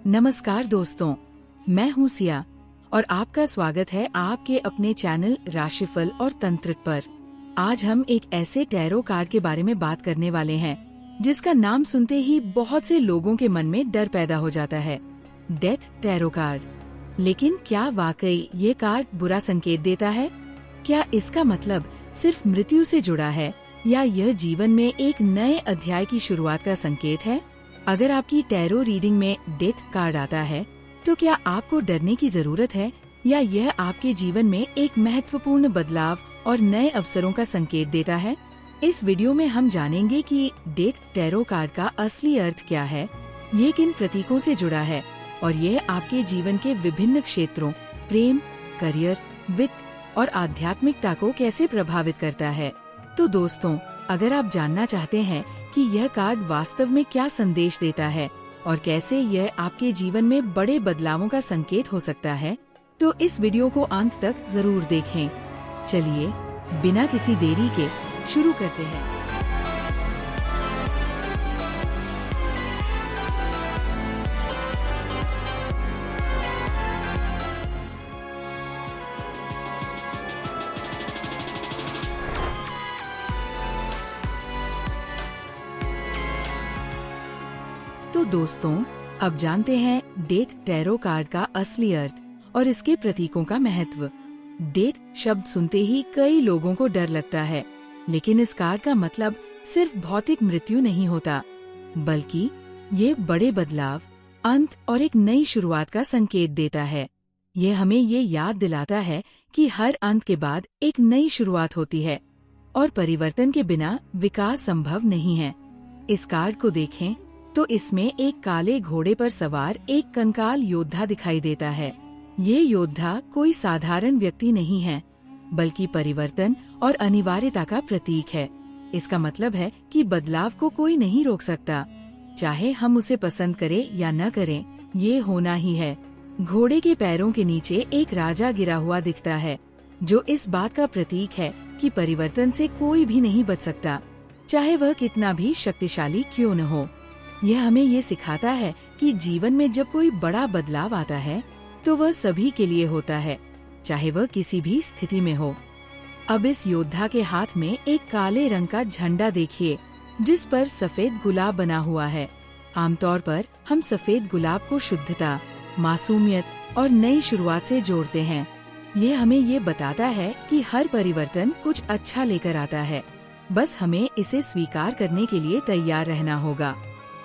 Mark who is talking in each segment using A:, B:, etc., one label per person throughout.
A: नमस्कार दोस्तों, मैं हूँ सिया और आपका स्वागत है आपके अपने चैनल राशिफल और तंत्र पर। आज हम एक ऐसे टैरो कार्ड के बारे में बात करने वाले हैं जिसका नाम सुनते ही बहुत से लोगों के मन में डर पैदा हो जाता है, डेथ टैरो कार्ड। लेकिन क्या वाकई ये कार्ड बुरा संकेत देता है? क्या इसका मतलब सिर्फ मृत्यु से जुड़ा है या यह जीवन में एक नए अध्याय की शुरुआत का संकेत है? अगर आपकी टैरो रीडिंग में डेथ कार्ड आता है तो क्या आपको डरने की जरूरत है या यह आपके जीवन में एक महत्वपूर्ण बदलाव और नए अवसरों का संकेत देता है? इस वीडियो में हम जानेंगे कि डेथ टैरो कार्ड का असली अर्थ क्या है, ये किन प्रतीकों से जुड़ा है और यह आपके जीवन के विभिन्न क्षेत्रों प्रेम, करियर, वित्त और आध्यात्मिकता को कैसे प्रभावित करता है। तो दोस्तों, अगर आप जानना चाहते हैं कि यह कार्ड वास्तव में क्या संदेश देता है और कैसे यह आपके जीवन में बड़े बदलावों का संकेत हो सकता है, तो इस वीडियो को अंत तक जरूर देखें। चलिए बिना किसी देरी के शुरू करते हैं। तो दोस्तों, अब जानते हैं डेथ टैरो कार्ड का असली अर्थ और इसके प्रतीकों का महत्व। डेथ शब्द सुनते ही कई लोगों को डर लगता है, लेकिन इस कार्ड का मतलब सिर्फ भौतिक मृत्यु नहीं होता, बल्कि ये बड़े बदलाव, अंत और एक नई शुरुआत का संकेत देता है। ये हमें ये याद दिलाता है कि हर अंत के बाद एक नई शुरुआत होती है और परिवर्तन के बिना विकास संभव नहीं है। इस कार्ड को देखें तो इसमें एक काले घोड़े पर सवार एक कंकाल योद्धा दिखाई देता है। ये योद्धा कोई साधारण व्यक्ति नहीं है, बल्कि परिवर्तन और अनिवार्यता का प्रतीक है। इसका मतलब है कि बदलाव को कोई नहीं रोक सकता, चाहे हम उसे पसंद करें या न करें, ये होना ही है। घोड़े के पैरों के नीचे एक राजा गिरा हुआ दिखता है, जो इस बात का प्रतीक है कि परिवर्तन से कोई भी नहीं बच सकता, चाहे वह कितना भी शक्तिशाली क्यों न हो। यह हमें ये सिखाता है कि जीवन में जब कोई बड़ा बदलाव आता है तो वह सभी के लिए होता है, चाहे वह किसी भी स्थिति में हो। अब इस योद्धा के हाथ में एक काले रंग का झंडा देखिए, जिस पर सफेद गुलाब बना हुआ है। आमतौर पर हम सफेद गुलाब को शुद्धता, मासूमियत और नई शुरुआत से जोड़ते हैं। यह हमें ये बताता है कि हर परिवर्तन कुछ अच्छा लेकर आता है, बस हमें इसे स्वीकार करने के लिए तैयार रहना होगा।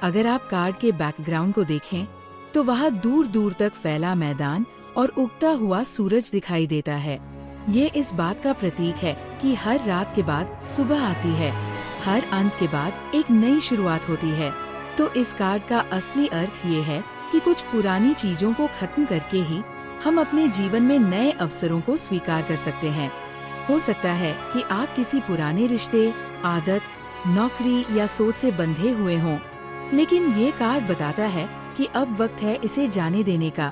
A: अगर आप कार्ड के बैकग्राउंड को देखें तो वहाँ दूर दूर तक फैला मैदान और उगता हुआ सूरज दिखाई देता है। ये इस बात का प्रतीक है कि हर रात के बाद सुबह आती है, हर अंत के बाद एक नई शुरुआत होती है। तो इस कार्ड का असली अर्थ ये है कि कुछ पुरानी चीजों को खत्म करके ही हम अपने जीवन में नए अवसरों को स्वीकार कर सकते हैं। हो सकता है कि आप किसी पुराने रिश्ते, आदत, नौकरी या सोच से बंधे हुए हों, लेकिन ये कार्ड बताता है कि अब वक्त है इसे जाने देने का,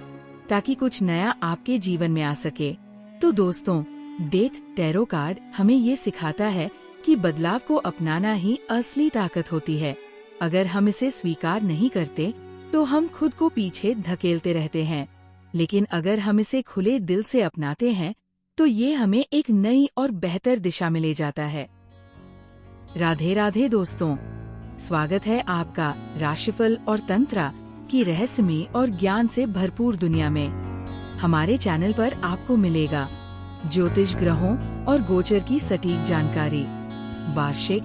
A: ताकि कुछ नया आपके जीवन में आ सके। तो दोस्तों, डेथ टैरो कार्ड हमें ये सिखाता है कि बदलाव को अपनाना ही असली ताकत होती है। अगर हम इसे स्वीकार नहीं करते तो हम खुद को पीछे धकेलते रहते हैं, लेकिन अगर हम इसे खुले दिल से अपनाते हैं तो ये हमें एक नई और बेहतर दिशा में ले जाता है। राधे राधे दोस्तों, स्वागत है आपका राशिफल और तंत्रा की रहस्यमयी और ज्ञान से भरपूर दुनिया में। हमारे चैनल पर आपको मिलेगा ज्योतिष, ग्रहों और गोचर की सटीक जानकारी, वार्षिक,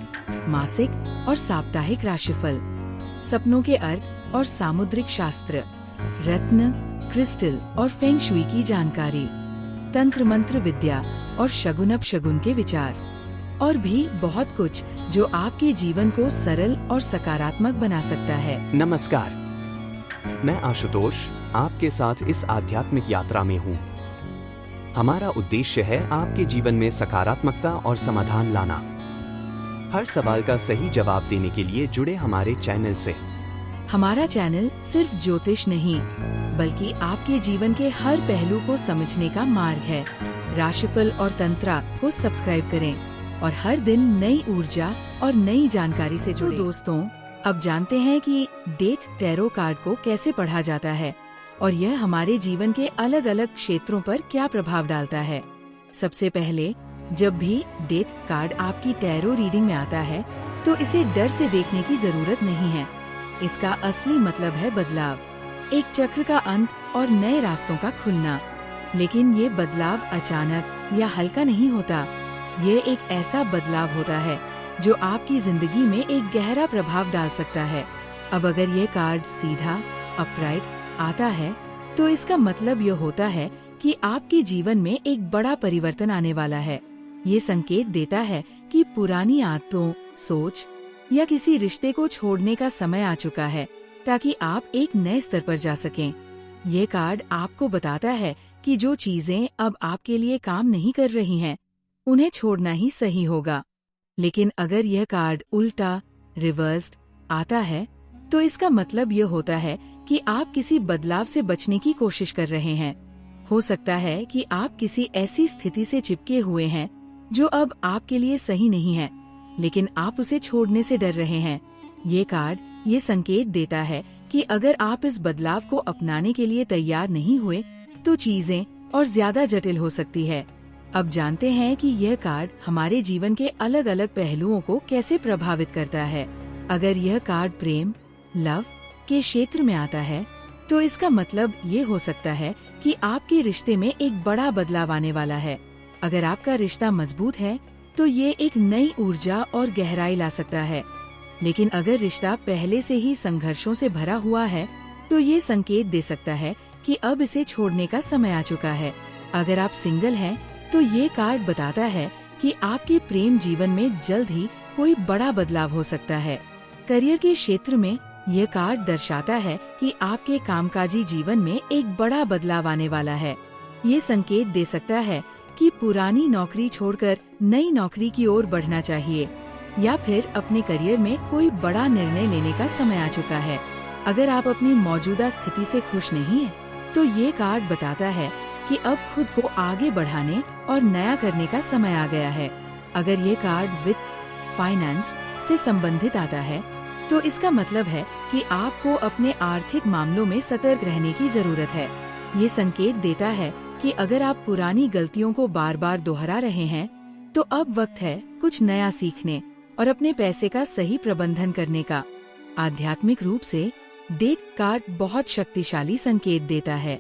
A: मासिक और साप्ताहिक राशिफल, सपनों के अर्थ और सामुद्रिक शास्त्र, रत्न, क्रिस्टल और फेंग शुई की जानकारी, तंत्र मंत्र विद्या और शगुन अपशगुन के विचार, और भी बहुत कुछ जो आपके जीवन को सरल और सकारात्मक बना सकता है।
B: नमस्कार, मैं आशुतोष आपके साथ इस आध्यात्मिक यात्रा में हूँ। हमारा उद्देश्य है आपके जीवन में सकारात्मकता और समाधान लाना। हर सवाल का सही जवाब देने के लिए जुड़े हमारे चैनल से।
A: हमारा चैनल सिर्फ ज्योतिष नहीं, बल्कि आपके जीवन के हर पहलू को समझने का मार्ग है। राशिफल और तंत्रा को सब्सक्राइब करें और हर दिन नई ऊर्जा और नई जानकारी से जुड़ें। तो दोस्तों, अब जानते हैं कि डेथ टैरो कार्ड को कैसे पढ़ा जाता है और यह हमारे जीवन के अलग अलग क्षेत्रों पर क्या प्रभाव डालता है। सबसे पहले, जब भी डेथ कार्ड आपकी टैरो रीडिंग में आता है तो इसे डर से देखने की जरूरत नहीं है। इसका असली मतलब है बदलाव, एक चक्र का अंत और नए रास्तों का खुलना। लेकिन ये बदलाव अचानक या हल्का नहीं होता। ये एक ऐसा बदलाव होता है जो आपकी जिंदगी में एक गहरा प्रभाव डाल सकता है। अब अगर ये कार्ड सीधा अपराइट आता है तो इसका मतलब यह होता है कि आपके जीवन में एक बड़ा परिवर्तन आने वाला है। ये संकेत देता है कि पुरानी आदतों, सोच या किसी रिश्ते को छोड़ने का समय आ चुका है ताकि आप एक नए स्तर पर जा सकें। ये कार्ड आपको बताता है कि जो चीजें अब आपके लिए काम नहीं कर रही हैं, उन्हें छोड़ना ही सही होगा। लेकिन अगर यह कार्ड उल्टा, रिवर्स्ड आता है तो इसका मतलब यह होता है कि आप किसी बदलाव से बचने की कोशिश कर रहे हैं। हो सकता है कि आप किसी ऐसी स्थिति से चिपके हुए हैं जो अब आपके लिए सही नहीं है, लेकिन आप उसे छोड़ने से डर रहे हैं। ये कार्ड ये संकेत देता है कि अगर आप इस बदलाव को अपनाने के लिए तैयार नहीं हुए तो चीजें और ज्यादा जटिल हो सकती है। अब जानते हैं कि यह कार्ड हमारे जीवन के अलग अलग पहलुओं को कैसे प्रभावित करता है। अगर यह कार्ड प्रेम, लव के क्षेत्र में आता है तो इसका मतलब ये हो सकता है कि आपके रिश्ते में एक बड़ा बदलाव आने वाला है। अगर आपका रिश्ता मजबूत है तो ये एक नई ऊर्जा और गहराई ला सकता है। लेकिन अगर रिश्ता पहले से ही संघर्षों से भरा हुआ है तो ये संकेत दे सकता है कि अब इसे छोड़ने का समय आ चुका है। अगर आप सिंगल हैं तो ये कार्ड बताता है कि आपके प्रेम जीवन में जल्द ही कोई बड़ा बदलाव हो सकता है। करियर के क्षेत्र में यह कार्ड दर्शाता है कि आपके कामकाजी जीवन में एक बड़ा बदलाव आने वाला है। ये संकेत दे सकता है कि पुरानी नौकरी छोड़कर नई नौकरी की ओर बढ़ना चाहिए या फिर अपने करियर में कोई बड़ा निर्णय लेने का समय आ चुका है। अगर आप अपनी मौजूदा स्थिति से खुश नहीं हैं, तो ये कार्ड बताता है कि अब खुद को आगे बढ़ाने और नया करने का समय आ गया है। अगर ये कार्ड वित्त, फाइनेंस से संबंधित आता है तो इसका मतलब है कि आपको अपने आर्थिक मामलों में सतर्क रहने की जरूरत है। ये संकेत देता है कि अगर आप पुरानी गलतियों को बार बार दोहरा रहे हैं तो अब वक्त है कुछ नया सीखने और अपने पैसे का सही प्रबंधन करने का। आध्यात्मिक रूप से डेथ कार्ड बहुत शक्तिशाली संकेत देता है।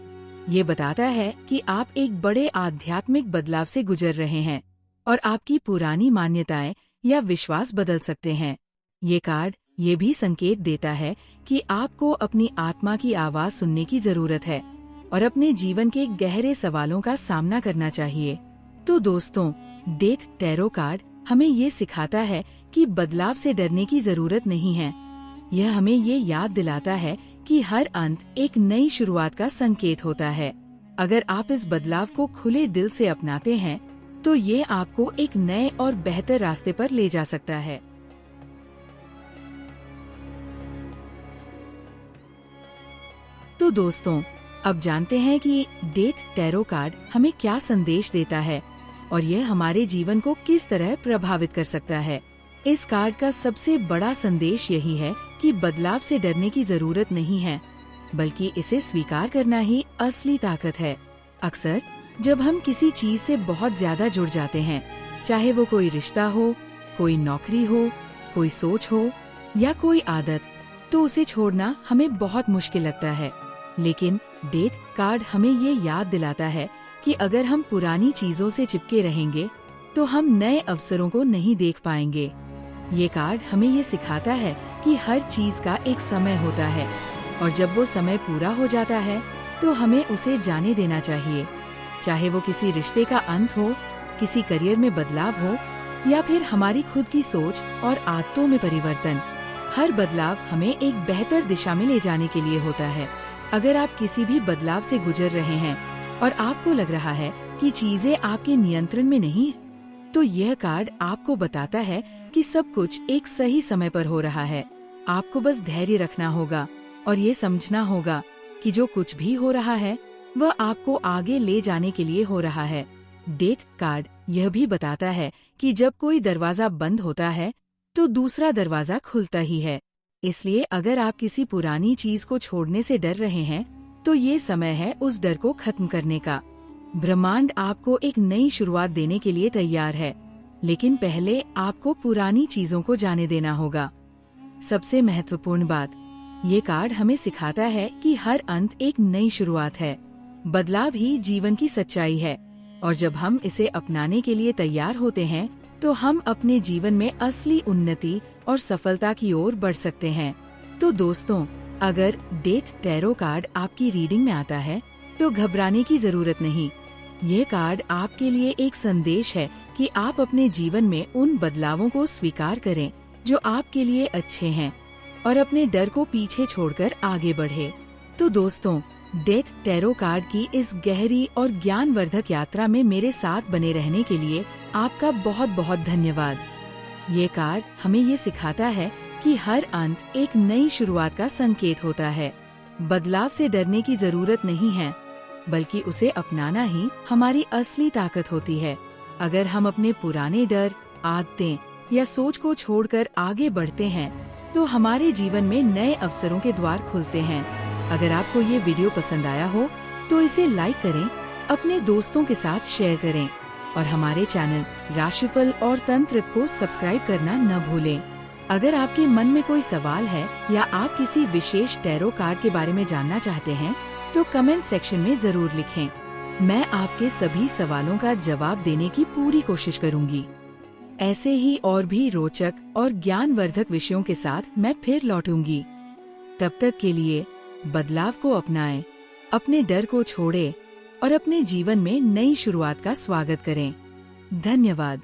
A: ये बताता है कि आप एक बड़े आध्यात्मिक बदलाव से गुजर रहे हैं और आपकी पुरानी मान्यताएं या विश्वास बदल सकते हैं। ये कार्ड ये भी संकेत देता है कि आपको अपनी आत्मा की आवाज सुनने की जरूरत है और अपने जीवन के गहरे सवालों का सामना करना चाहिए। तो दोस्तों, डेथ टैरो कार्ड हमें ये सिखाता है कि बदलाव से डरने की जरूरत नहीं है। यह हमें ये याद दिलाता है कि हर अंत एक नई शुरुआत का संकेत होता है। अगर आप इस बदलाव को खुले दिल से अपनाते हैं तो ये आपको एक नए और बेहतर रास्ते पर ले जा सकता है। तो दोस्तों, अब जानते हैं कि डेथ टैरो कार्ड हमें क्या संदेश देता है और यह हमारे जीवन को किस तरह प्रभावित कर सकता है। इस कार्ड का सबसे बड़ा संदेश यही है कि बदलाव से डरने की जरूरत नहीं है, बल्कि इसे स्वीकार करना ही असली ताकत है। अक्सर जब हम किसी चीज से बहुत ज्यादा जुड़ जाते हैं, चाहे वो कोई रिश्ता हो, कोई नौकरी हो, कोई सोच हो या कोई आदत, तो उसे छोड़ना हमें बहुत मुश्किल लगता है। लेकिन डेथ कार्ड हमें ये याद दिलाता है कि अगर हम पुरानी चीजों से चिपके रहेंगे तो हम नए अवसरों को नहीं देख पाएंगे। ये कार्ड हमें ये सिखाता है कि हर चीज का एक समय होता है और जब वो समय पूरा हो जाता है तो हमें उसे जाने देना चाहिए। चाहे वो किसी रिश्ते का अंत हो, किसी करियर में बदलाव हो या फिर हमारी खुद की सोच और आदतों में परिवर्तन, हर बदलाव हमें एक बेहतर दिशा में ले जाने के लिए होता है। अगर आप किसी भी बदलाव से गुजर रहे हैं और आपको लग रहा है कि चीजें आपके नियंत्रण में नहीं, तो यह कार्ड आपको बताता है कि सब कुछ एक सही समय पर हो रहा है। आपको बस धैर्य रखना होगा और ये समझना होगा कि जो कुछ भी हो रहा है वह आपको आगे ले जाने के लिए हो रहा है। डेथ कार्ड यह भी बताता है कि जब कोई दरवाजा बंद होता है तो दूसरा दरवाजा खुलता ही है। इसलिए अगर आप किसी पुरानी चीज को छोड़ने से डर रहे हैं, तो ये समय है उस डर को खत्म करने का। ब्रह्मांड आपको एक नई शुरुआत देने के लिए तैयार है, लेकिन पहले आपको पुरानी चीजों को जाने देना होगा। सबसे महत्वपूर्ण बात, ये कार्ड हमें सिखाता है कि हर अंत एक नई शुरुआत है। बदलाव ही जीवन की सच्चाई है, और जब हम इसे अपनाने के लिए तैयार होते हैं, तो हम अपने जीवन में असली उन्नति और सफलता की ओर बढ़ सकते हैं। तो दोस्तों, अगर डेथ टैरो कार्ड आपकी रीडिंग में आता है, तो घबराने की जरूरत नहीं। ये कार्ड आपके लिए एक संदेश है कि आप अपने जीवन में उन बदलावों को स्वीकार करें जो आपके लिए अच्छे हैं, और अपने डर को पीछे छोड़कर आगे बढ़े। तो दोस्तों, डेथ टैरो कार्ड की इस गहरी और ज्ञानवर्धक यात्रा में मेरे साथ बने रहने के लिए आपका बहुत बहुत धन्यवाद। ये कार्ड हमें ये सिखाता है कि हर अंत एक नई शुरुआत का संकेत होता है। बदलाव से डरने की जरूरत नहीं है, बल्कि उसे अपनाना ही हमारी असली ताकत होती है। अगर हम अपने पुराने डर, आदतें या सोच को छोड़कर आगे बढ़ते हैं, तो हमारे जीवन में नए अवसरों के द्वार खुलते हैं। अगर आपको ये वीडियो पसंद आया हो, तो इसे लाइक करें, अपने दोस्तों के साथ शेयर करें, और हमारे चैनल राशिफल और तंत्र को सब्सक्राइब करना न भूलें। अगर आपके मन में कोई सवाल है या आप किसी विशेष टैरो कार्ड के बारे में जानना चाहते हैं, तो कमेंट सेक्शन में जरूर लिखें। मैं आपके सभी सवालों का जवाब देने की पूरी कोशिश करूंगी। ऐसे ही और भी रोचक और ज्ञानवर्धक विषयों के साथ मैं फिर लौटूंगी। तब तक के लिए बदलाव को अपनाएं, अपने डर को छोड़ें और अपने जीवन में नई शुरुआत का स्वागत करें। धन्यवाद।